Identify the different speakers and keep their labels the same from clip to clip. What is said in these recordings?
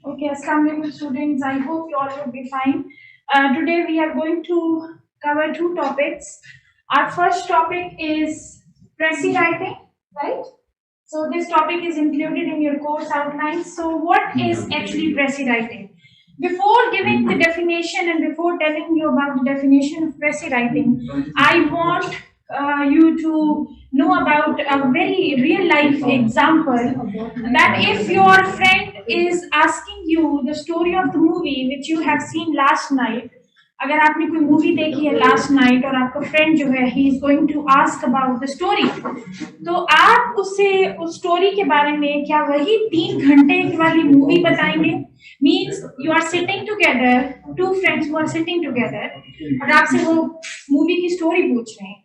Speaker 1: Okay, Assalamualaikum students. I hope you all will be fine. Today we are going to cover two topics. Our first topic is Prezi writing, right? So this topic is included in your course outline. So what is actually Prezi writing? Before giving the definition and before telling you about the definition of Prezi writing, I want you to know about a very real life example that if your friend is asking you the story of the movie which you have seen last night, अगर आपने कोई movie देखी है last night और आपका friend जो है he is going to ask about the story, तो आप उससे उस स्टोरी के बारे में क्या वही 3 घंटे वाली मूवी बताएंगे? Means you are sitting together, two friends who are sitting together और आपसे वो मूवी की स्टोरी पूछ रहे हैं,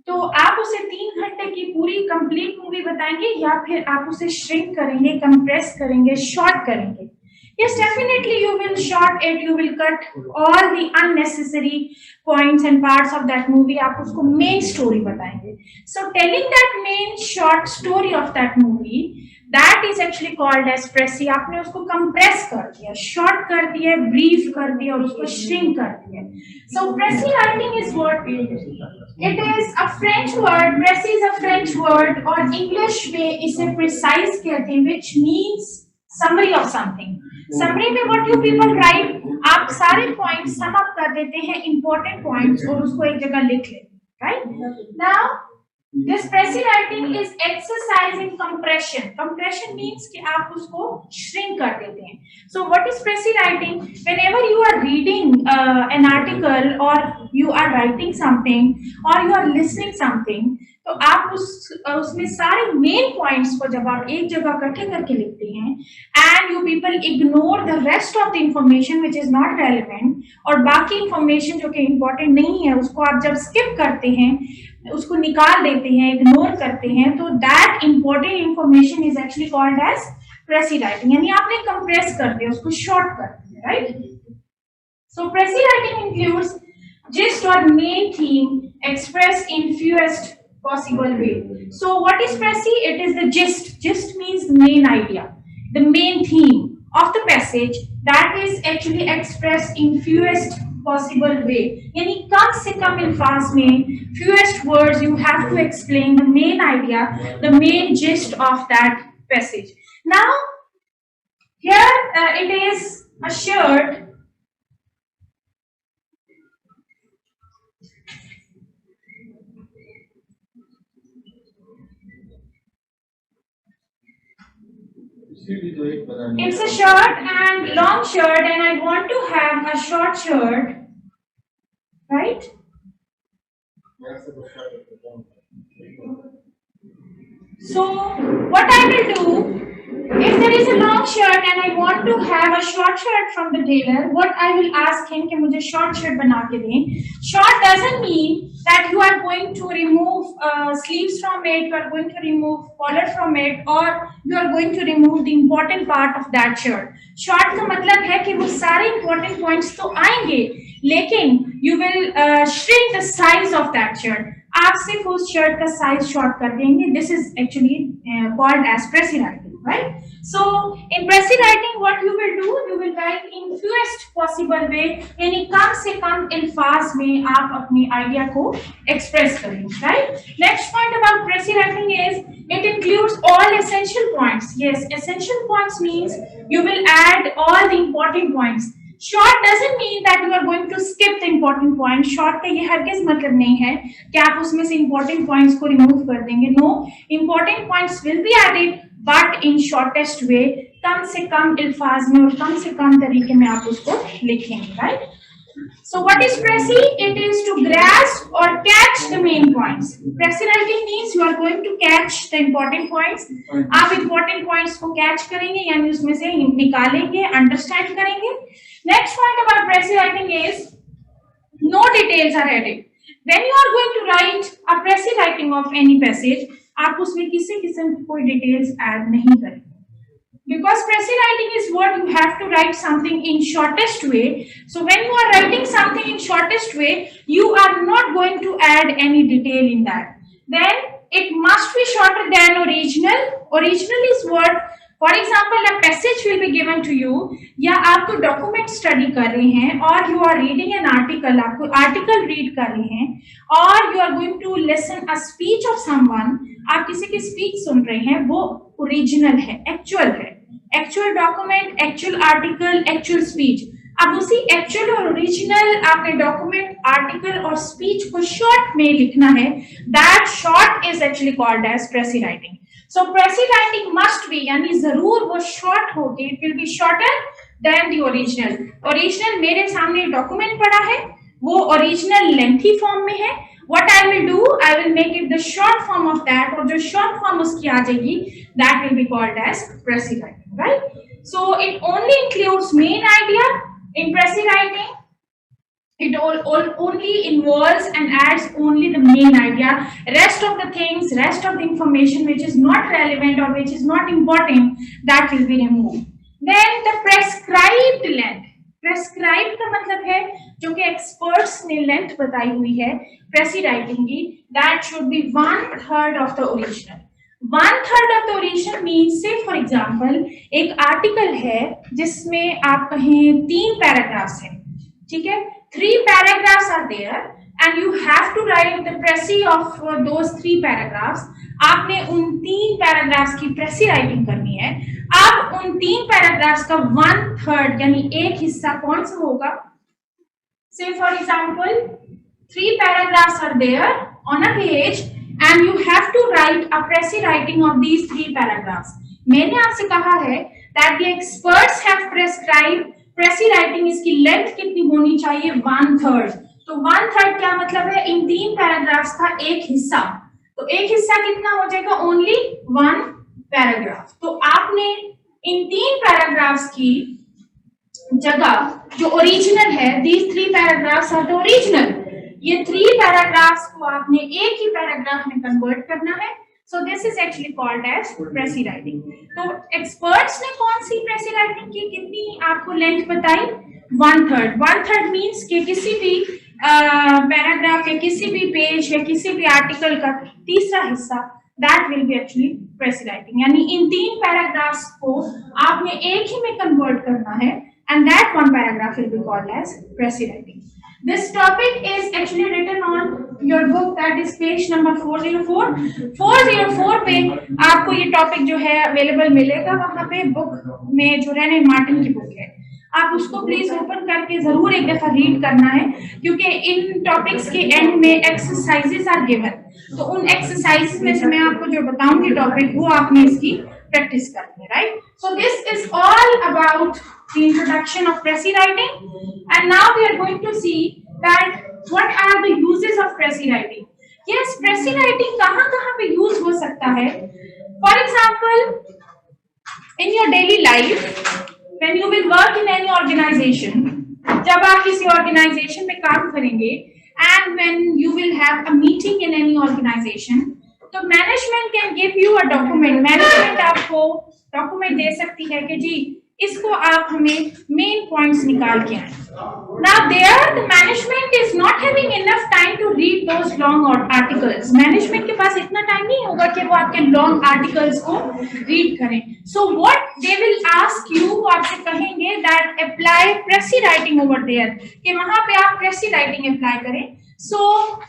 Speaker 1: तो आप उसे 3 घंटे की पूरी कंप्लीट मूवी बताएंगे या फिर आप उसे श्रिंक करेंगे, कंप्रेस करेंगे, शॉर्ट करेंगे? Yes, definitely you will short it, you will cut all the unnecessary points and parts of that movie. आप उसको main story बताएंगे. So telling that main short story of that movie, that is actually called as pressy. आपने उसको compress कर दिया, short कर दिया, brief कर दिया और उसको shrink कर दिया. So pressy writing is what it is a French word. Pressy is a French word और English में इसे precise कहते हैं, which means summary of something. Summary में व्हाट यू पीपल राइट, आप सारे पॉइंट्स सम अप कर देते हैं, इंपॉर्टेंट पॉइंट्स, और उसको एक जगह लिख लेते हैं, right? Now this precis writing is exercise in compression. Compression means कि आप उसको श्रिंक कर देते हैं. So what is precis writing? Whenever you are reading an article और यू आर राइटिंग समथिंग और यू आर लिसनिंग समथिंग, तो आप उसमें सारे मेन पॉइंट्स को जब आप एक जगह इकट्ठे करके लिखते हैं and you people ignore the rest of the information which is not relevant, और बाकी इंफॉर्मेशन जो कि इंपॉर्टेंट नहीं है उसको आप जब स्किप करते हैं, उसको निकाल देते हैं, इग्नोर करते हैं, तो that important information is actually called as precis writing. यानी आपने कंप्रेस कर दिया, उसको शॉर्ट कर दिया, right? So precis writing includes gist or main theme expressed in fewest possible way. So what is pressy? It is the gist. Gist means main idea, the main theme of the passage that is actually expressed in fewest possible way. यानी कम से कम अल्फाज में, fewest words you have to explain the main idea, the main gist of that passage. Now here it is a shirt. It's a short and long shirt and I want to have a short shirt, right? So what I will do, if there is a long shirt and I want to have a short shirt from the tailor, what I will ask him कि मुझे short shirt बना के दें. Short doesn't mean that you are going to remove sleeves from it, you are going to remove collar from it, or you are going to remove the important part of that shirt. Short का मतलब है कि वो सारे important points तो आएंगे, लेकिन you will shrink the size of that shirt. आप सिर्फ उस शर्ट का साइज शॉर्ट कर देंगे. This is actually called as precis writing, right? So in precis writing what you will do, you will write in fewest possible way, यानी कम से कम अल्फाज में आप अपनी आइडिया को एक्सप्रेस करेंगे, right? Next point about प्रेसी writing is it includes all essential points. Yes, essential points means you will add all the important points. Short doesn't mean that you are going to skip the important points. Short का ये हरगिज मतलब नहीं है कि आप उसमें से important points को remove कर देंगे. No, important points will be added, but in shortest way. कम से कम अल्फाज में और कम से कम तरीके में आप उसको लिखेंगे, right? So what is pressy? It is to grasp or catch the main points. Pressy writing means you are going to catch the important points. आप important points को catch करेंगे, यानी उसमें से निकालेंगे, understand करेंगे. Next point about pressy writing is no details are added. When you are going to write a pressy writing of any passage, आप उसमें किसी किस्म की कोई details add नहीं करेंगे. Because pressy writing is what you have to write something in shortest way. So when you are writing something in shortest way, you are not going to add any detail in that. Then it must be shorter than original. Original is what for example a passage will be given to you, या आप तो document study कर रहे हैं और you are reading an article, आपको article read कर रहे हैं, और you are going to listen a speech of someone, आप किसी की स्पीच सुन रहे हैं, वो ओरिजिनल है, actual document, actual article, actual speech. अब उसी एक्चुअल और ओरिजिनल आपने डॉक्यूमेंट, आर्टिकल और स्पीच को शॉर्ट में लिखना है, that short is actually called as precis writing. So precis writing must be, यानी जरूर वो शॉर्ट होगी, it will be shorter than the original. Original मेरे सामने डॉक्यूमेंट पड़ा है, वो ओरिजिनल लेंथी फॉर्म में है, what I will do, I will make it the short form of that, और जो short form उसकी आ जाएगी, that will be called as pressy writing, right? So it only includes main idea in pressy writing. It only involves and adds only the main idea. Rest of the things, rest of the information which is not relevant or which is not important, that will be removed. Then the prescribed length. Prescribe का मतलब है जो कि experts ने length बताई हुई है प्रेसी writing की, that should be 1/3 of the original. 1/3 of the original means, से फॉर एग्जांपल एक आर्टिकल है जिसमें आप कहें 3 पैराग्राफ्स हैं, ठीक है, 3 paragraphs are there and you have to write the precis of those 3 paragraphs. आपने उन 3 पैराग्राफ्स की प्रेसी राइटिंग करनी है। अब उन 3 पैराग्राफ्स का 1/3 यानी एक हिस्सा कौन सा होगा? Say for example 3 paragraphs are there on a page and you have to write a precis writing of these 3 paragraphs. मैंने आपसे कहा है that the experts have prescribed precis writing, इसकी लेंथ कितनी होनी चाहिए? 1/3। तो 1/3 क्या मतलब है? इन 3 पैराग्राफ्स का एक हिस्सा। तो एक हिस्सा कितना हो जाएगा? Only 1 paragraph. तो आपने इन 3 पैराग्राफ्स की जगह जो ओरिजिनल है, these 3 paragraphs are the original, ये 3 पैराग्राफ्स को आपने एक ही पैराग्राफ में कन्वर्ट करना है। So this is actually called as precis writing. तो एक्सपर्ट्स ने कौन सी प्रेसी राइटिंग की कितनी आपको लेंथ बताई? 1/3। 1/3 मीन्स कि किसी भी पैराग्राफ या किसी भी पेज या किसी भी आर्टिकल का तीसरा हिस्सा, that will B actually प्रेसी writing. यानी इन 3 पैराग्राफ्स को आपने एक ही में कन्वर्ट करना है and that 1 paragraph will be called as precis writing. This topic is actually written on your book, that is page number 404. 404 पे आपको ये टॉपिक जो है अवेलेबल मिलेगा, वहां पे बुक में जो रेने मार्टिन की बुक है, आप उसको प्लीज ओपन करके जरूर एक दफा रीड करना है, क्योंकि इन टॉपिक्स के एंड में एक्सरसाइजेस आर गिवन। तो उन एक्सरसाइजेस में से मैं आपको जो बताऊंगी टॉपिक, वो आपने इसकी प्रैक्टिस करनी है, right? So this is all about the introduction of pressy writing, and now we are going to see that what are the uses of pressy writing. Yes, pressy writing कहाँ पे use हो सकता है? For example, in your daily life, when you will work in any organization, जब आप किसी organization में काम करेंगे, and when you will have a meeting in any organization, तो management can give you a document. Management आपको document दे सकती है कि जी इसको आप हमें मेन पॉइंट्स निकाल के आए। Now there the management is not having enough time to read those long articles. Management के पास इतना टाइम नहीं होगा कि वो आपके लॉन्ग आर्टिकल्स को रीड करें। So what they will ask you, वो आपसे कहेंगे that apply pressy writing over there, कि वहां पे आप pressy writing अप्लाई करें। So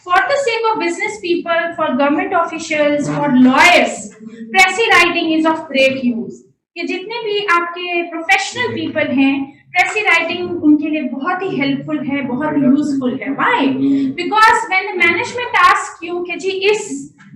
Speaker 1: for the sake of business people, for government officials, for lawyers, pressy writing is of great use. कि जितने भी आपके प्रोफेशनल पीपल हैं, प्रेसी राइटिंग उनके लिए बहुत ही हेल्पफुल है, बहुत ही यूजफुल है। Why? Because when management ask you कि जी इस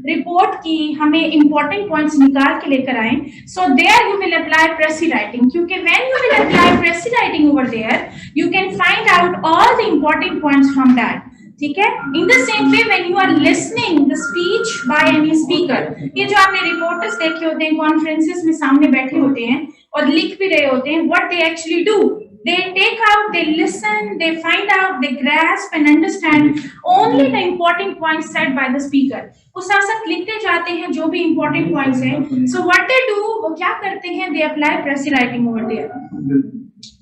Speaker 1: रिपोर्ट की हमें इंपॉर्टेंट पॉइंट्स निकाल के लेकर आए, so there you will apply precis writing, क्योंकि when you will apply precis writing over there you can find out all the important points from that. ठीक है? In the same way when you are listening the speech by any speaker, ये जो आपने reporters देखे होते हैं conferences में सामने बैठे होते हैं और लिख भी रहे होते हैं, what they actually do, they take out, they listen, they find out, they grasp and understand only the important points said by the speaker. वो साथ लिखते जाते हैं जो भी important points हैं। So what they do, वो क्या करते हैं, they apply pressy writing over there.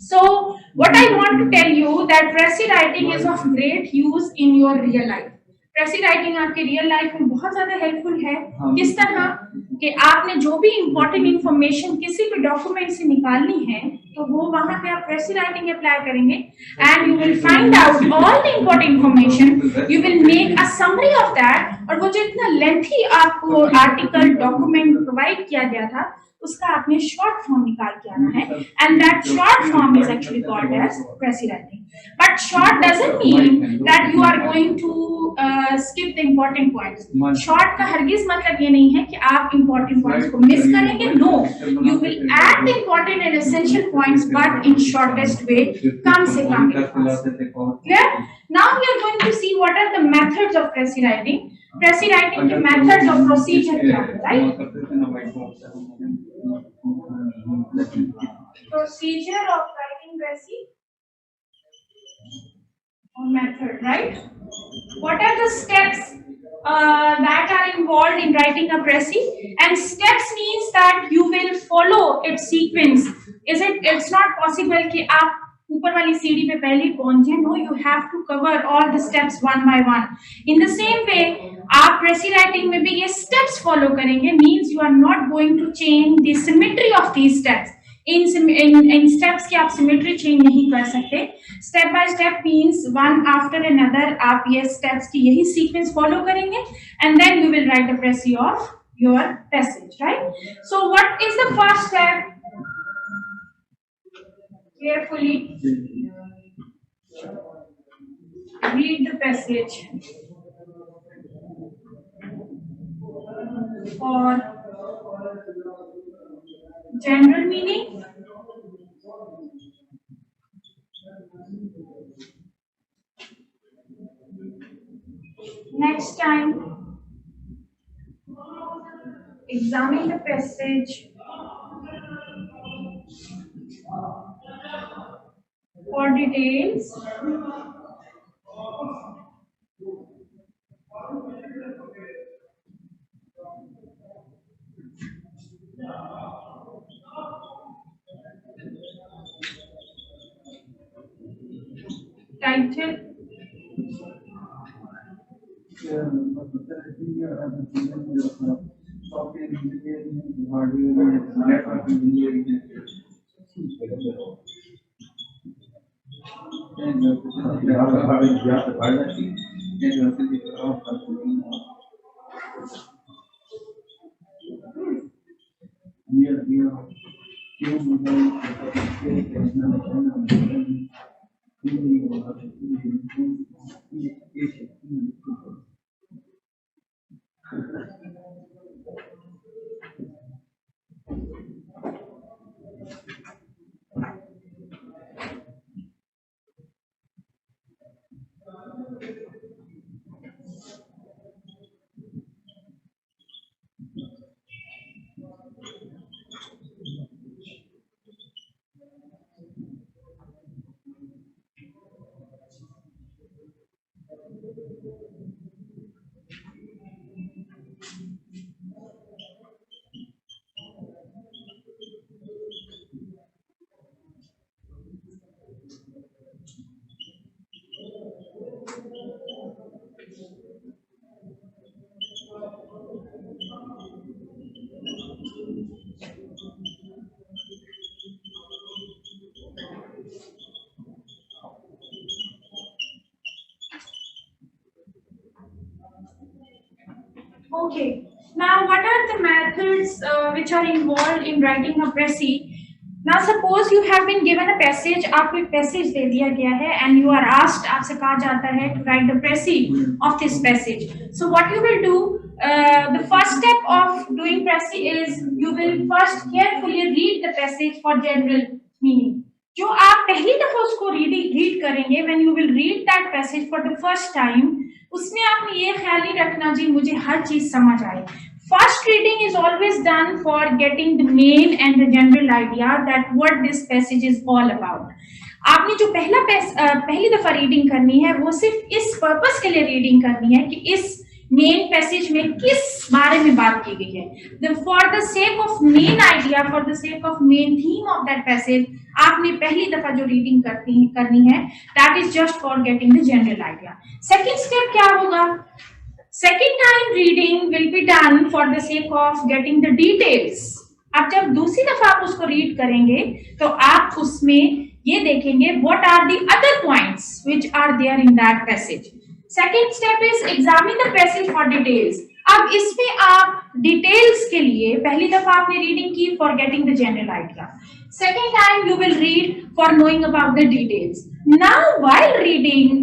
Speaker 1: So what I want to tell you that pressy writing is of great use in your real life. प्रेसी writing आपके real life में बहुत ज्यादा helpful है। किस तरह कि आपने जो भी इंपॉर्टेंट इंफॉर्मेशन किसी भी डॉक्यूमेंट से निकालनी है तो वो वहां पे आप प्रेसी राइटिंग अप्लाई करेंगे and you will find out all the important information, you will make a summary of that, और वो जो इतना लेंथी आपको आर्टिकल डॉक्यूमेंट प्रोवाइड किया गया था उसका आपने शॉर्ट फॉर्म निकाल के आना है, and that short form is actually called as precis writing. But short doesn't mean that you are going to skip the important points. Short का हरगिज मतलब ये नहीं है कि आप important points को मिस करेंगे. No, you will add the important and essential points, but in shortest way. कम से कम. Clear? Now we are going to see what are the methods of Prezi writing. Prezi writing के methods of procedure क्या है, right? Procedure of writing Prezi. Method, right? What are the steps that are involved in writing a Prezi? And steps means that you will follow its sequence. It's not possible कि आप ऊपर वाली सीढ़ी पे पहले पहुंच जाए. No, you have to cover all the steps one by one. In the same way, आप Prezi writing में भी ये steps follow करेंगे. Means you are not going to change the symmetry of these steps. इन steps की आप symmetry change नहीं कर सकते. Step by step means one after another आप ये स्टेप्स की यही सीक्वेंस फॉलो करेंगे and then you will write the precis of your passage, right? So what is the first step? Carefully read the passage और general meaning. Next time, examine the passage for details. Title. Okay. Now, what are the methods which are involved in writing a Prezi? Now, suppose you have been given a passage. आपको एक passage दे दिया गया है, and you are asked, आपसे कहा जाता है to write the Prezi of this passage. So, what you will do? The first step of doing Prezi is you will first carefully read the passage for general meaning. जो आप पहली दफा उसको read करेंगे, when you will read that passage for the first time, उसमें आपने ये ख्याल नहीं रखना जी मुझे हर चीज समझ आए. First reading is always done for getting the main and the general idea that what this passage is all about. आपने जो पहली दफा रीडिंग करनी है वो सिर्फ इस पर्पस के लिए रीडिंग करनी है कि इस मेन पैसेज में किस बारे में बात की गई है। For the sake of main idea, for the sake of main theme of that passage, आपने पहली दफा जो रीडिंग करनी है, that is just for getting the general idea. Second step क्या होगा? Second time reading will be done for the sake of getting the details. अब जब दूसरी दफा आप उसको रीड करेंगे तो आप उसमें ये देखेंगे what are the other points which are there in that passage. Second step is examine the passage for details. अब इसमें आप डिटेल्स के लिए पहली दफा आपने रीडिंग की for getting the general idea, second time you will read for knowing about the details. Now while reading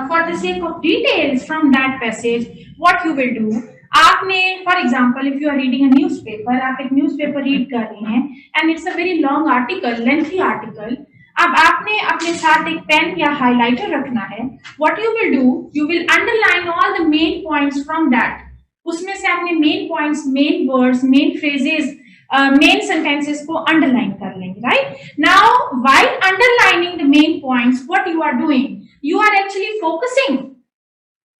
Speaker 1: for the sake of details from that passage, what you will do, आपने for example if you are reading a newspaper, आप एक newspaper read कर रहे हैं and it's a very long article, lengthy article, अब आपने अपने साथ एक पेन या हाइलाइटर रखना है। What you will do, you will underline all the main points from that. उसमें से आपने main points, main words, main phrases, main sentences को underline कर लेंगे, right? Now, while underlining the main points, what you are doing? You are actually focusing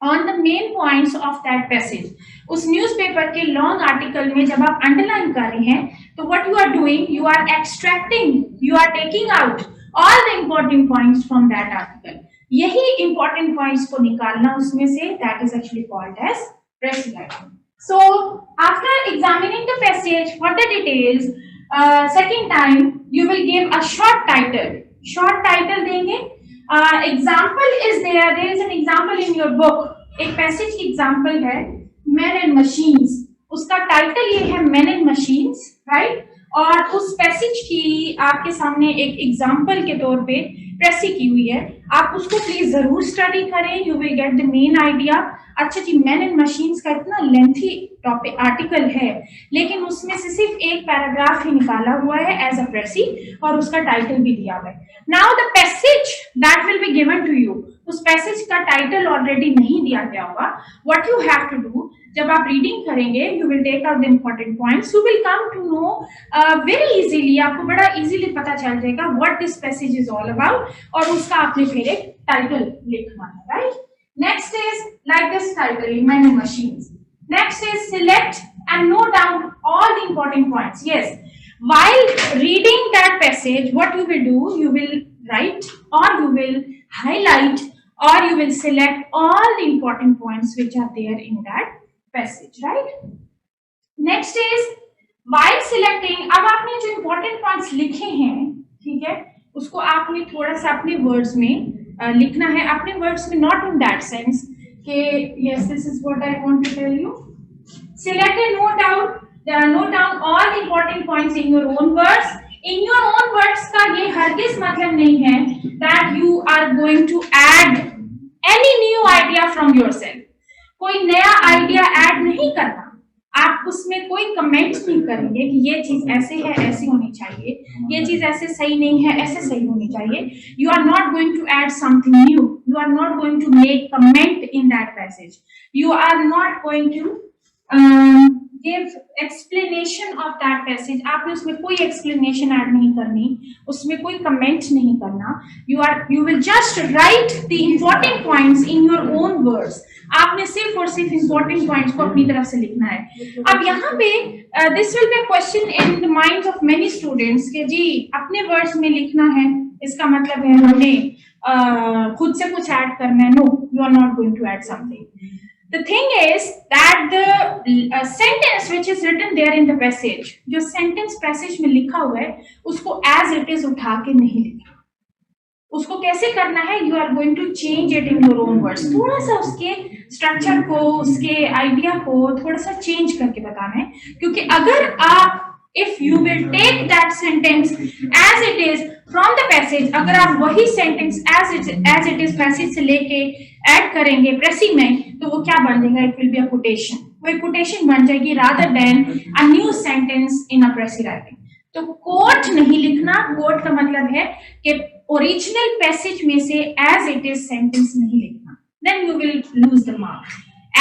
Speaker 1: on the main points of that passage. उस newspaper के long article में जब आप underline कर रहे हैं, तो what you are doing? You are extracting, you are taking out all the important points from that article. यही important points को निकालना उसमें से, that is actually called as pressing writing. So after examining the passage for the details, second time you will give a short title. Short title देंगे. Example is there. There is an example in your book. एक passage की example है Men and Machines. उसका title ये है Men and Machines, right? और उस passage की आपके सामने एक एग्जाम्पल के तौर पे प्रेसी की हुई है, आप उसको प्लीज जरूर स्टडी करें, you will get the main idea. अच्छा जी, मैन एंड मशीन्स का इतना लेंथी टॉपिक आर्टिकल है, लेकिन उसमें से सिर्फ एक पैराग्राफ ही निकाला हुआ है एज अ प्रेसी और उसका टाइटल भी दिया हुआ है। Now the passage that will be given to you, उस पैसेज का टाइटल ऑलरेडी नहीं दिया गया होगा। What you have to do, जब आप रीडिंग करेंगे you will take out the important points, you will come to know very easily, आपको बड़ा इजीली पता चल जाएगा what this passage is all about, और उसका आपने फिर एक टाइटल लिखना है, right? Next is like this title man and machines. Next is select and note down all the important points. Yes, while reading that passage what you will do, you will write or you will highlight or you will select all the important points which are there in that passage, right? Next is while selecting, अब आपने जो important points लिखे हैं, ठीक है, उसको आपने थोड़ा सा अपने words में लिखना है, अपने words में, not in that sense कि yes this is what I want to tell you. Select and note down all the important points in your own words. In your own words का ये हरगिज मतलब नहीं है that you are going to add any new idea from yourself. कोई नया idea add नहीं करना, आप उसमें कोई कमेंट नहीं करेंगे कि ये चीज ऐसे है ऐसी होनी चाहिए, ये चीज ऐसे सही नहीं है ऐसे सही होनी चाहिए। You are not going to add something new. You are not going to make comment in that passage. You are not going to give explanation of that passage. आपने उसमें कोई explanation ऐड नहीं करनी, उसमें कोई comment नहीं करना। You will just write the important points in your own words. आपने सिर्फ और सिर्फ important points को अपनी तरफ से लिखना है। अब यहाँ पे this will be a question in the minds of many students कि जी अपने words में लिखना है, इसका मतलब है हमने खुद से कुछ ऐड करना है। No, you are not going to add something. The thing is that the sentence which is written there in the passage, जो sentence passage में लिखा हुआ है, उसको as it is उठा के नहीं लिखना। उसको कैसे करना है? You are going to change it in your own words. थोड़ा सा उसके स्ट्रक्चर को, उसके आइडिया को थोड़ा सा चेंज करके बताना है, क्योंकि अगर आप if you will take that sentence as it is from the passage, अगर आप वही sentence as it is passage से लेके ऐड करेंगे प्रेसी में, तो वो क्या बन जाएगा? It will be a quotation. वो एक quotation बन जाएगी rather than a new sentence in a pressy writing. तो quote नहीं लिखना, quote का मतलब है कि original passage में से as it is sentence नहीं लिखना, then you will lose the mark.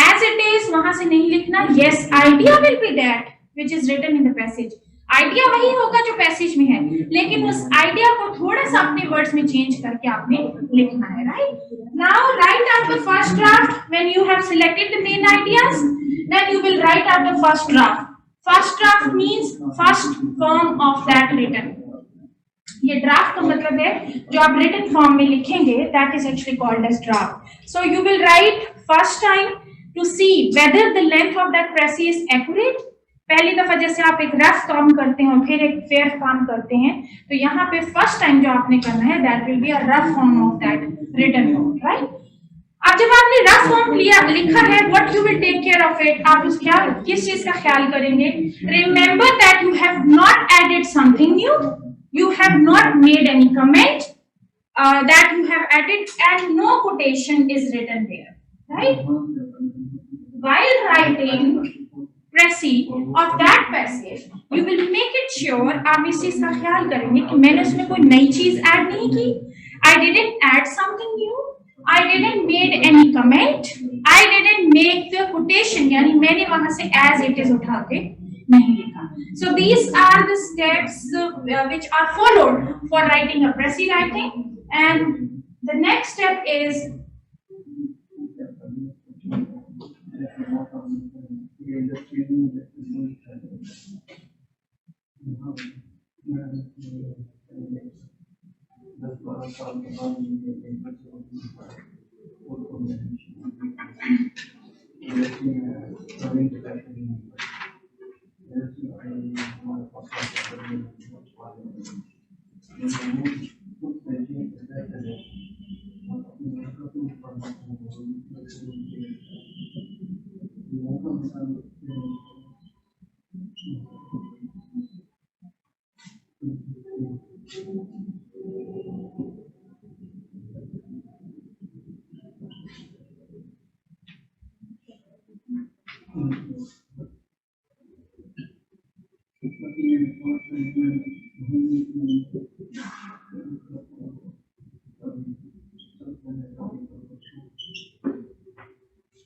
Speaker 1: As it is वहां से नहीं लिखना। Yes, idea will be that which is written in the passage. Idea वही होगा जो पैसेज में है, लेकिन उस आइडिया को थोड़ा सा अपने वर्ड्स में चेंज करके आपने लिखना है, right? Now write out the first draft when you have selected the main ideas, then you will write out the first draft. First draft means first form of that written. ये draft का मतलब है जो आप written form में लिखेंगे, that is actually called as draft. So you will write first time to see whether the length of that precis is accurate. पहली दफा जैसे आप एक रफ काम करते हैं और फिर एक फेयर काम करते हैं, तो यहाँ पे फर्स्ट टाइम जो आपने करना है that will be a rough form of that written note, right? अब जब आपने रफ फॉर्म लिखा है, what you will take care of it, आप उस क्या किस चीज का ख्याल करेंगे? Remember that you have not added something new, you have not made any comment that you have added, and no quotation is written there, right? While writing précis of that passage, you will make it sure, आप इस चीज का ख्याल करेंगे कि मैंने उसमें कोई नई चीज ऐड नहीं की. I didn't add something new, I didn't made any comment, I didn't make the quotation, यानी मैंने वहां से as it is उठा के नहीं लिखा. So these are the steps which are followed for writing a précis writing, and the next step is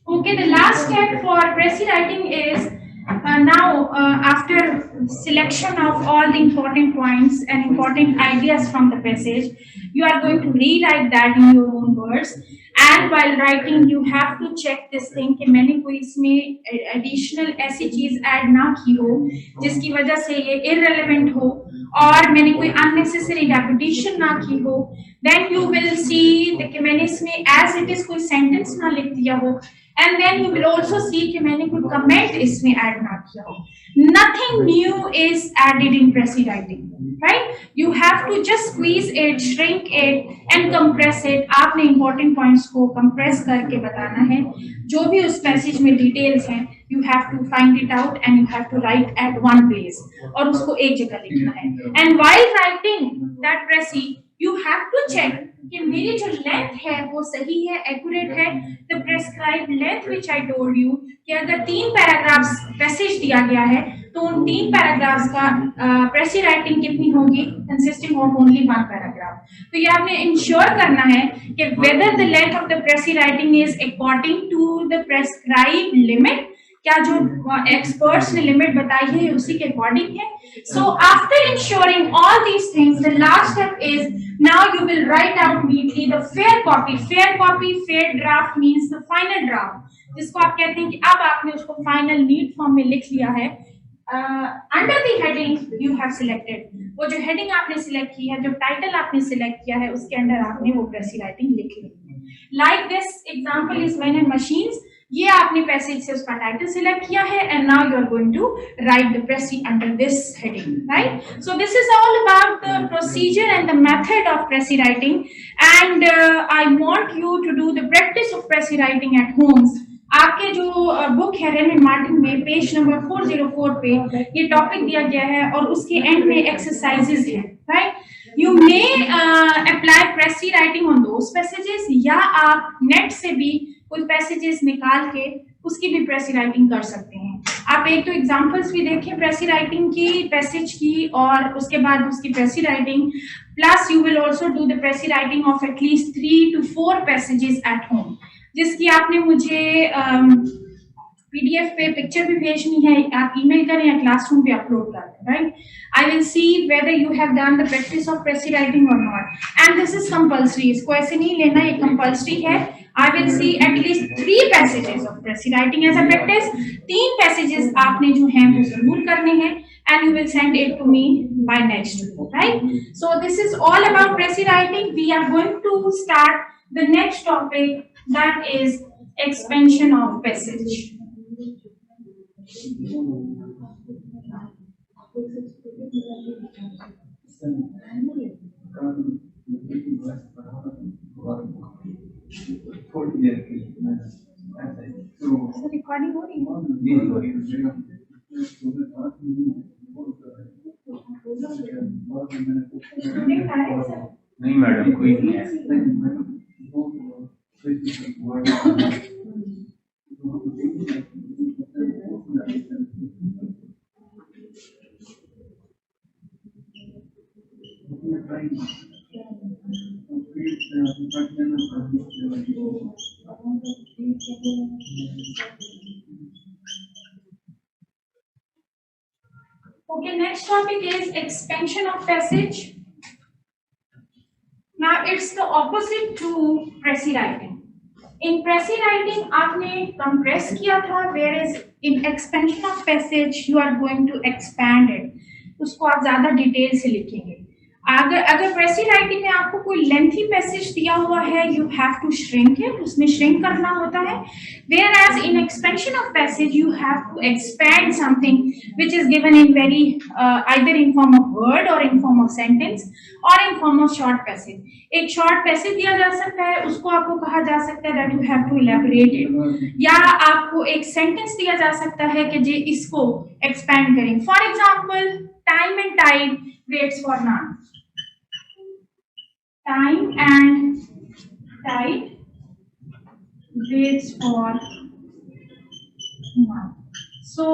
Speaker 1: okay, the last step for précis writing is now after selection of all the important points and important ideas from the passage, you are going to rewrite that in your own words, and while writing you have to check this thing कि मैंने कोई इसमें additional ऐसी चीज add ना की हो जिसकी वजह से ये irrelevant हो, और मैंने कोई unnecessary repetition ना की हो. Then you will see कि मैंने इसमें as it is कोई sentence ना लिख दिया हो, and then you will also see कि मैंने कोई comment इसमें ऐड ना किया हो. Nothing new is added in précis writing, right? You have to just squeeze it, shrink it and compress it. आपने important points को compress करके बताना है. जो भी उस passage में details हैं, you have to find it out and you have to write at one place, और उसको एक जगह लिखना है. And while writing that précis, you have to check कि मेरी जो लेंथ है वो सही है, एक्यूरेट है. The prescribed length which I told you कि अगर 3 पैराग्राफ्स पैसेज दिया गया है तो उन 3 पैराग्राफ्स का précis राइटिंग कितनी होगी? Consisting of only 1 paragraph. तो ये आपने इंश्योर करना है कि whether the length of the précis writing is according to the prescribed limit, क्या जो एक्सपर्ट्स ने लिमिट बताई है उसी के अकॉर्डिंग है. So after ensuring all these things, the last step is now you will write out neatly the fair copy. Fair draft means the final draft, जिसको आप कहते हैं कि अब आपने उसको फाइनल नीट फॉर्म में लिख लिया है. Under the heading you have selected, वो जो हेडिंग आपने सिलेक्ट की है, जो टाइटल आपने सिलेक्ट किया है, उसके अंदर आपने वो précis राइटिंग लिख ली है. Like this example is man and machines. ये आपने पैसेज से उसका टाइटल सिलेक्ट किया है, and now you are going to write the précis under this heading, right? So this is all about the procedure and the method of précis writing, and I want you to do the practice of précis writing at homes. आपके जो book है Wren Martin में page number 404 पे ये topic दिया गया है और उसके एंड में एक्सरसाइजेस हैं, right? You may apply précis writing on those passages, या आप नेट से भी कोई पैसेजेस निकाल के उसकी भी précis राइटिंग कर सकते हैं. आप एक तो एग्जांपल्स भी देखें précis राइटिंग की, पैसेज की, और उसके बाद उसकी précis writing, plus you will also do the précis writing of at least 3 to 4 passages at home, जिसकी आपने मुझे पीडीएफ पे पिक्चर भी भेजनी है, आप ईमेल करें या क्लासरूम पे अपलोड कर दें, right? I will see whether you have done the practice of precis writing और not, and this is compulsory, इसको ऐसे नहीं लेना, ये कंपल्सरी है। I will see at least 3 passages of precis writing as a practice. 3 passages आपने जो हैं वो जरूर करने हैं, and you will send it to me by next week, right? So this is all about pressy writing. We are going to start the next topic, that is expansion of passage. So recording हो रही है? Student आए sir?
Speaker 2: नहीं madam, कोई नहीं है।
Speaker 1: Okay, next topic is expansion of passage. Now it's the opposite to pressy writing. In pressy writing आपने compress किया था, whereas in expansion of passage you are going to expand it. उसको आप ज्यादा डिटेल से लिखेंगे। अगर अगर प्रेसी राइटिंग में आपको कोई लेंथी पैसेज दिया हुआ है, you have to shrink it, उसमें श्रिंक करना होता है। Whereas in expansion of passage you have to expand something which is given in very either in form of word और इन फॉर्म ऑफ सेंटेंस और in form of short passage. एक short passage दिया जा सकता है, उसको आपको कहा जा सकता है that you have to elaborate it, या आपको एक सेंटेंस दिया जा सकता है कि जी इसको एक्सपैंड करें। For example, time and tide waits for none. Time and tide waits for none. So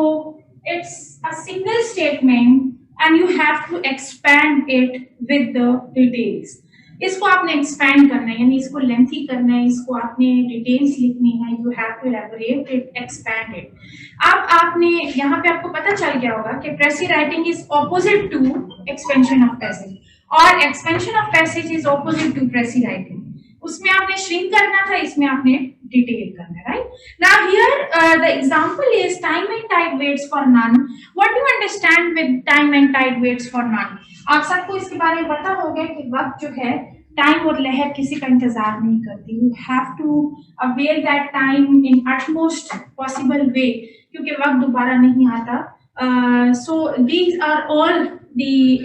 Speaker 1: it's a single statement and you have to expand it with the details. इसको आपने एक्सपैंड करना है, यानी इसको लेंथी करना है, इसको आपने डिटेल्स लिखनी है, you have to elaborate it, expand it. अब आपने यहाँ पे आपको पता चल गया होगा कि precis writing is opposite to expansion of passage, और expansion of passage is opposite to precis writing. उसमें आपने श्रिंक करना था, इसमें आपने डिटेल करना है, right? Now here the example is time and tide waits for none. What do you understand with time and tide waits for none? आप सबको इसके बारे में पता होगा कि वक्त जो है, टाइम और लहर किसी का इंतजार नहीं करती। You have to avail that time in utmost possible way, क्योंकि वक्त दोबारा नहीं आता। So these are all the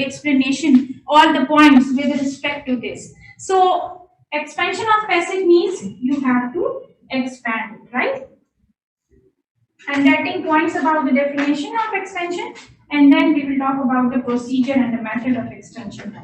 Speaker 1: explanation, all the points with respect to this. So expansion of passage means you have to expand it, right? And getting points about the definition of expansion, and then we will talk about the procedure and the method of extension.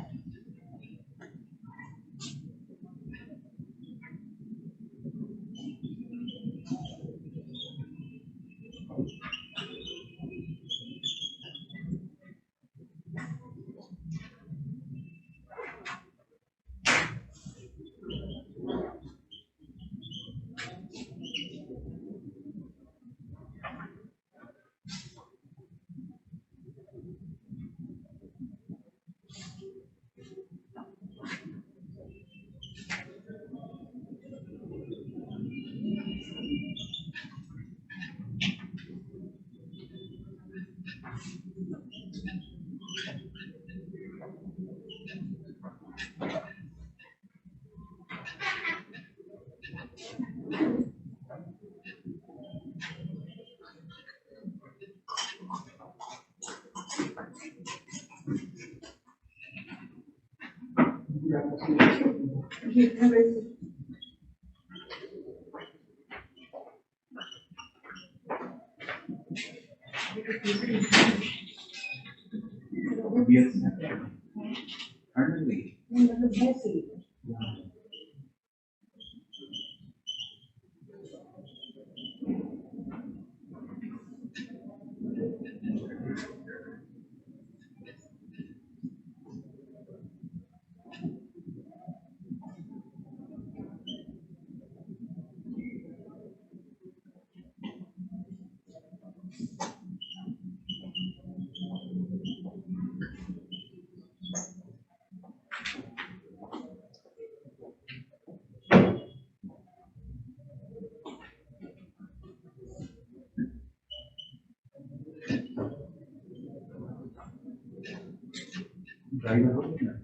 Speaker 2: Driver हो गया ना?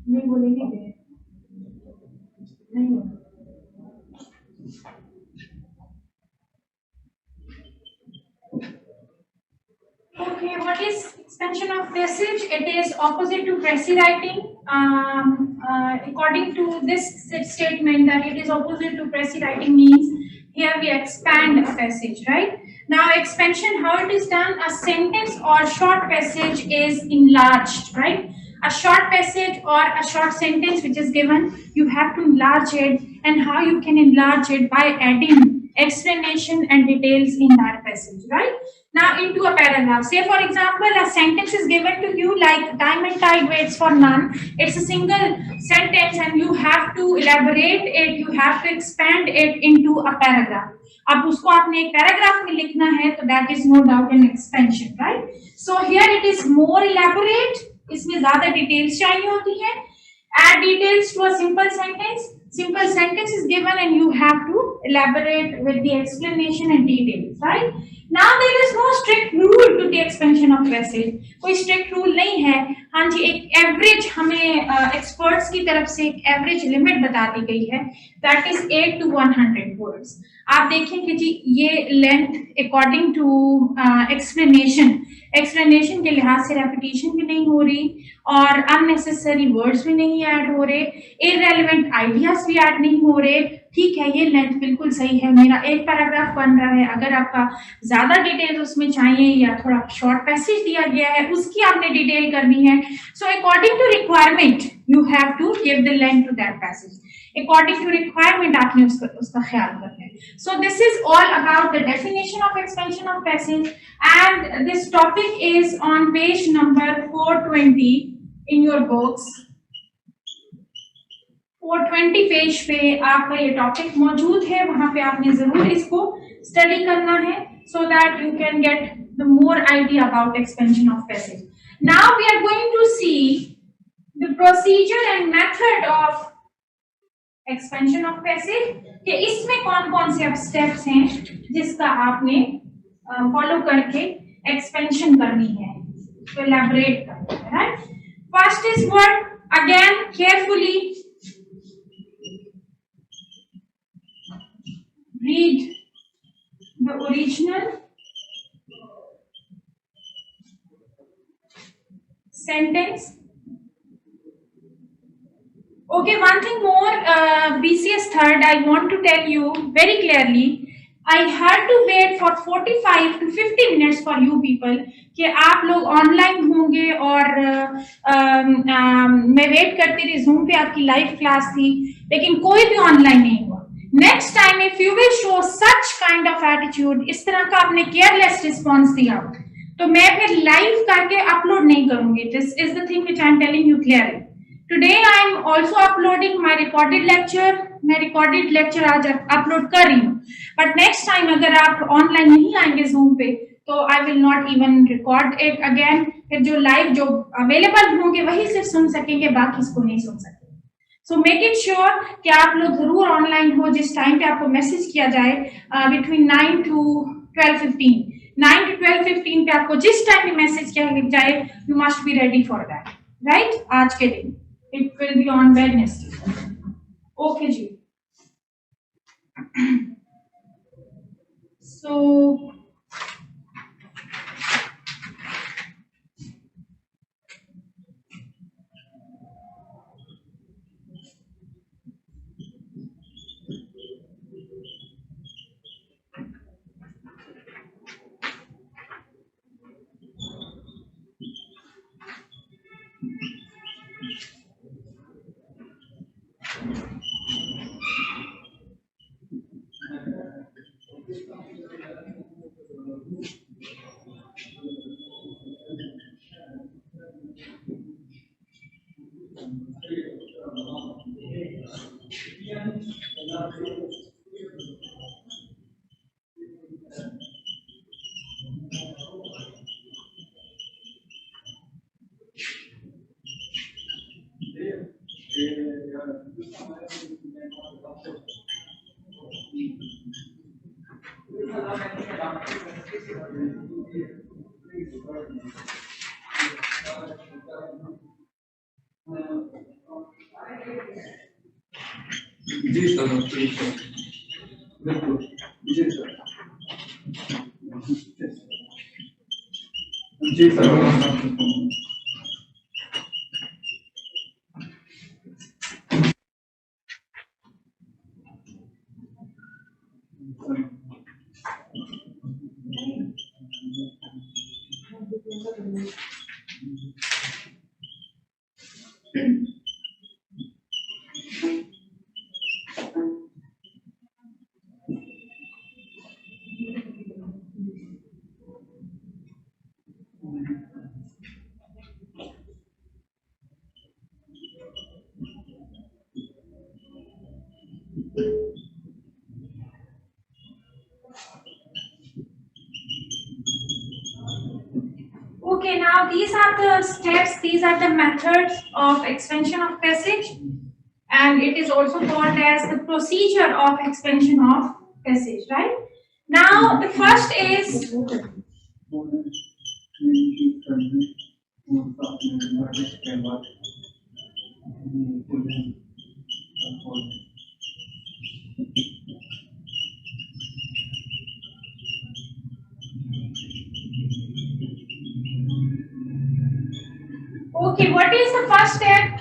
Speaker 1: नहीं बोलेंगे क्या? नहीं होगा। Okay, what is expansion of passage? It is opposite to writing. According to this statement, that it is opposite to writing means here we expand a passage, right? Now, expansion, how it is done? A sentence or short passage is enlarged, right? A short passage or a short sentence which is given, you have to enlarge it, and how you can enlarge it by adding explanation and details in that passage, right? Now into a paragraph. Say for example, a sentence is given to you like time and tide waits for none. It's a single sentence and you have to elaborate it, you have to expand it into a paragraph. अब उसको आपने एक paragraph में लिखना है तो that is no doubt an expansion, right? So here it is more elaborate. इसमें ज्यादा डिटेल्स चाहिए होती है. Add details to a simple sentence. Simple sentence is given and you have to elaborate with the explanation and details, right? Now there is no strict rule to the expansion of passage. कोई strict rule नहीं है. हाँ जी, एक average हमें experts की तरफ से एक एवरेज लिमिट बता दी गई है, that is 8 to 100 words. आप देखेंगे जी ये लेंथ अकॉर्डिंग टू एक्सप्लेनेशन के लिहाज से रेपिटेशन भी नहीं हो रही और अननेसेसरी वर्ड्स भी नहीं ऐड हो रहे, इररेलेवेंट आइडियाज भी ऐड नहीं हो रहे. ठीक है, ये लेंथ बिल्कुल सही है, मेरा एक पैराग्राफ बन रहा है. अगर आपका ज्यादा डिटेल्स उसमें चाहिए या थोड़ा शॉर्ट पैसेज दिया गया है उसकी आपने डिटेल करनी है, so according to requirement you have to give the length to that passage. According to requirement आपने उसका ख्याल करना है. So this is all about the definition of expansion of passage and this topic is on page number 420 in your books. 420 page पे आपका ये topic मौजूद है, वहां पे आपने जरूर इसको स्टडी करना है so that you can get the more idea about expansion of passage. Now we are going to see the procedure and method of expansion of passage कि इसमें कौन-कौन से अब स्टेप्स हैं जिसका आपने फॉलो करके एक्सपेंशन करनी है, तो elaborate करनी है, right? First is what? Again carefully read the original sentence. Okay, one thing more, BCS third, I want to tell you very clearly, I had to wait for 45 to 50 minutes for you people कि आप लोग online होंगे और मैं wait करती रही, zoom पे आपकी लाइव क्लास थी लेकिन कोई भी ऑनलाइन नहीं हुआ. Next time if you will show such kind of attitude, इस तरह का आपने केयरलेस रिस्पॉन्स दिया तो मैं फिर लाइव करके अपलोड नहीं करूंगी. This is the thing which I am telling you clearly. Today I am also uploading my recorded lecture. मैं रिकॉर्डेड लेक्चर आज अपलोड कर रही हूँ, बट नेक्स्ट टाइम अगर आप ऑनलाइन नहीं आएंगे जूम पे तो I will not even record it again. फिर जो लाइव जो अवेलेबल होंगे वही सिर्फ सुन सकेंगे, बाकी इसको नहीं सुन सकेंगे. सो मेक इट श्योर कि आप लोग जरूर ऑनलाइन हो जिस टाइम पे आपको मैसेज किया जाए बिटवीन 9 to 12:15. 9 to 12:15 पे आपको जिस टाइम पे मैसेज किया जाए you must be ready for that, right? आज के दिन it will be on Wednesday. Okay जी. सो
Speaker 3: जी सर, बिल्कुल जी सर, जी sir.
Speaker 1: Okay, now these are the steps, these are the methods of expansion of passage, and it is also called as the procedure of expansion of passage, right? Now, the first is okay, what is the first step?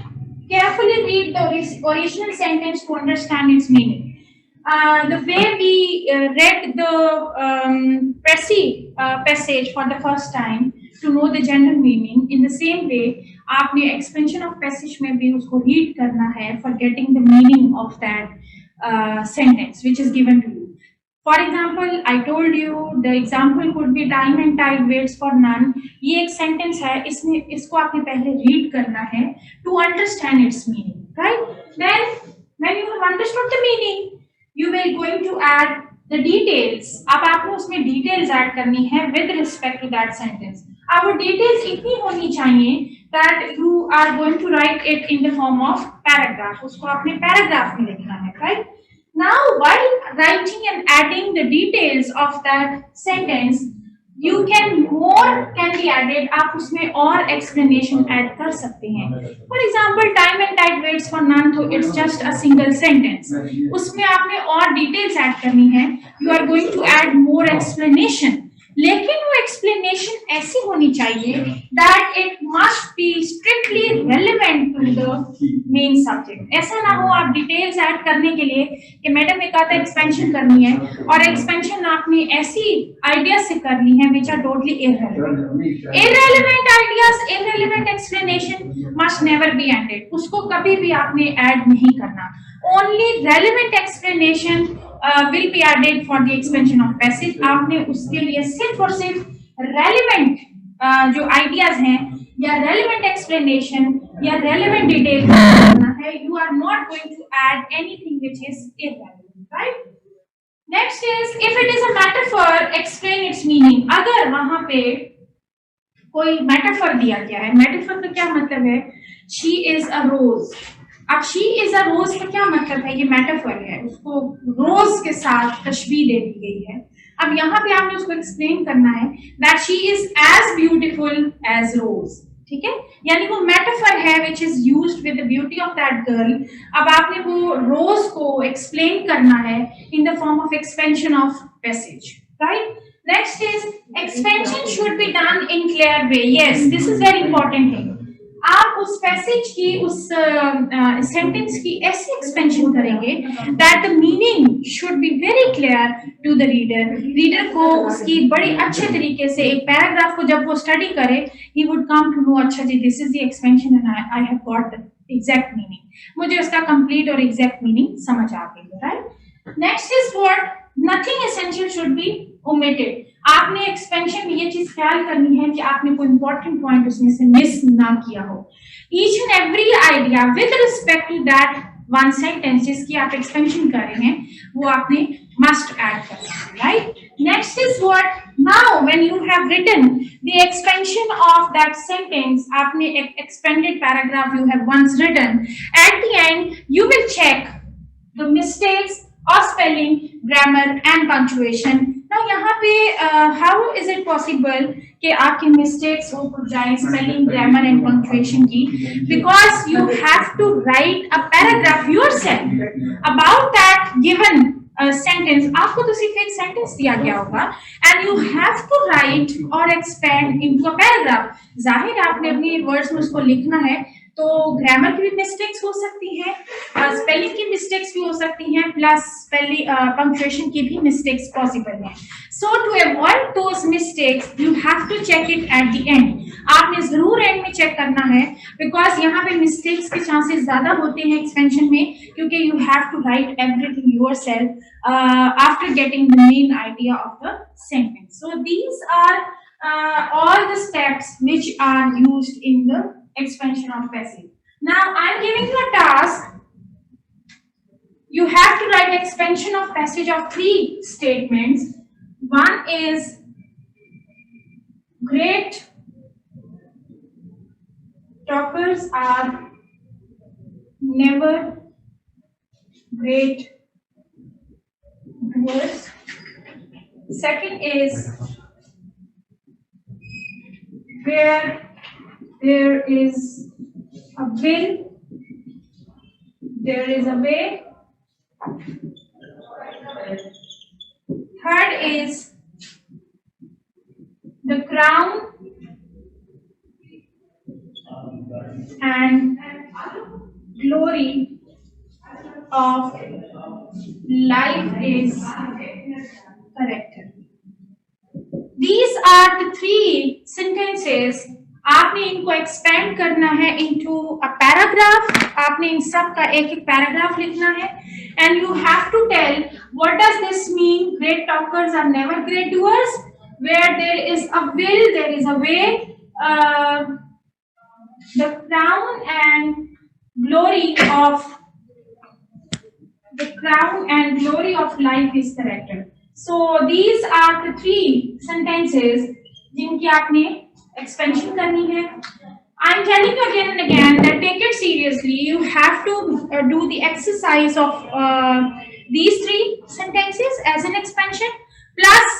Speaker 1: Carefully read the original sentence to understand its meaning. The way we read the passage for the first time to know the general meaning, in the same way, आपने expansion of passage में भी उसको read करना है for getting the meaning of that sentence which is given to you. For example, I told you the example could be time and tide waits for none. ये एक sentence है, इसमें इसको आपने पहले read करना है to understand its meaning, right? Then, when you have understood the meaning, you will going to add the details. अब आपको उसमें details add करनी है with respect to that sentence. अब वो details इतनी होनी चाहिए that you are going to write it in the form of paragraph. उसको आपने paragraph में लिखना है, right? Now, while writing and adding the details of that sentence, you can be added. आप उसमें और explanation add कर सकते हैं. For example, time and tide waits for none, so it's just a single sentence. उसमें आपने और details add करनी है. You are going to add more explanation. लेकिन वो explanation ऐसी होनी चाहिए that it must be strictly relevant to the main subject. ऐसा ना हो आप details add करने के लिए कि मैडम ने कहा था expansion करनी है और expansion आपने ऐसी ideas से करनी है which are totally irrelevant. Irrelevant ideas, irrelevant explanation must never be added. उसको कभी भी आपने add नहीं करना. Only relevant explanation will be added for the expansion of passage. आपने उसके लिए सिर्फ और सिर्फ relevant जो ideas हैं या relevant explanation या relevant detail करना है. You are not going to add anything which is irrelevant, right? Next is if it is a metaphor, explain its meaning. अगर वहाँ पे कोई metaphor दिया गया है, metaphor का क्या मतलब है? She is a rose. अब she is a rose का क्या मतलब है? ये metaphor है, उसको rose के साथ तशबीह दे दी गई है. अब यहाँ पे आपने उसको explain करना है that she is as beautiful as rose. ठीक है? यानी वो metaphor है which is used with the beauty of that girl. अब आपने वो rose को explain करना है in the form of expansion of passage, right? Next is expansion should be done in clear way. Yes, this is very important thing. आप उस passage की उस सेंटेंस की ऐसी एक्सपेंशन करेंगे that the meaning should be very clear to the reader. Reader को उसकी बड़ी अच्छे तरीके से एक पैराग्राफ को जब वो स्टडी करे he would come to know अच्छा जी this is the expansion and I have got the exact meaning. मुझे उसका complete और exact meaning समझ आ गई, right? Next is what nothing essential should be omitted. आपने एक्सपेंशन में ये चीज ख्याल करनी है कि आपने कोई इंपॉर्टेंट पॉइंट उसमें से मिस ना किया हो. Each and every idea with respect to that one sentence जिसकी आप एक्सपेंशन कर रहे हैं वो आपने मस्ट ऐड करना है, right? Next is what now when you have written the expansion of that sentence, आपने एक expanded paragraph you have once written, at the end you will check the mistakes or spelling, grammar and punctuation. Now यहाँ पे how is it possible कि आपकी mistakes हो जाए spelling grammar and punctuation की, because you have to write a paragraph yourself about that given sentence. आपको तो सिर्फ एक सेंटेंस दिया गया होगा and you have to write और एक्सपेंड इनटू अ पैराग्राफ. जाहिर है आपने अपने वर्ड्स में उसको लिखना है, तो ग्रामर की भी मिस्टेक्स हो सकती हैं, स्पेलिंग की मिस्टेक्स भी हो सकती हैं, प्लस स्पेलिंग पंक्चुएशन की भी मिस्टेक्स पॉसिबल हैं. So to avoid those mistakes you have to check it at the end. आपने जरूर एंड में चेक करना है, बिकॉज यहाँ पे मिस्टेक्स के चांसेस ज्यादा होते हैं एक्सपेंशन में, क्योंकि you have to write everything yourself after getting the main idea of the sentence. So these are all the steps which are used in the expansion of passive. Now I am giving you a task. You have to write expansion of passage of 3 statements. One is great talkers are never great doers. Second is where there is a will, there is a way. Third is the crown and glory of life is corrected. These are the 3 sentences. आपने इनको expand करना है into a paragraph. आपने इन सब का एक एक paragraph लिखना है and you have to tell what does this mean. Great talkers are never great doers. Where there is a will there is a way. The crown and glory of life is corrected. So these are the 3 sentences जिनकी आपने expansion करनी है. I'm telling you again and again that take it seriously. You have to do the exercise of these 3 sentences as an expansion, plus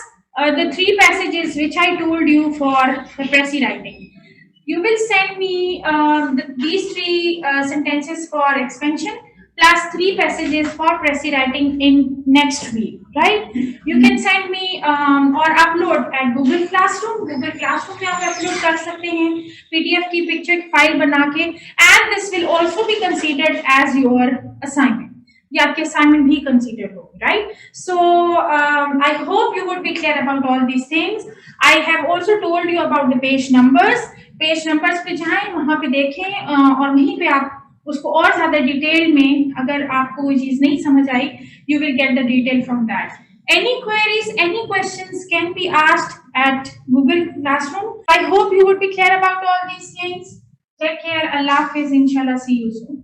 Speaker 1: the 3 passages which I told you for the Pressy writing. You will send me these 3 sentences for expansion, plus 3 passages for Pressy writing in next week, right? You can send me or upload at Google Classroom. Google Classroom में आप upload कर सकते हैं PDF की picture file बना के, and this will also be considered as your assignment. ये आपके assignment भी considered होगी, right? So I hope you would be clear about all these things. I have also told you about the page numbers. Page numbers पे जाएं, वहाँ पे देखें और वहीं पे आप उसको और ज्यादा डिटेल में, अगर आपको कोई चीज नहीं समझ आई, you will get the detail from that. Any queries, any questions can be asked at Google Classroom. I hope you would be clear about all these things. Take care. Allah Hafiz. Inshallah, see you soon.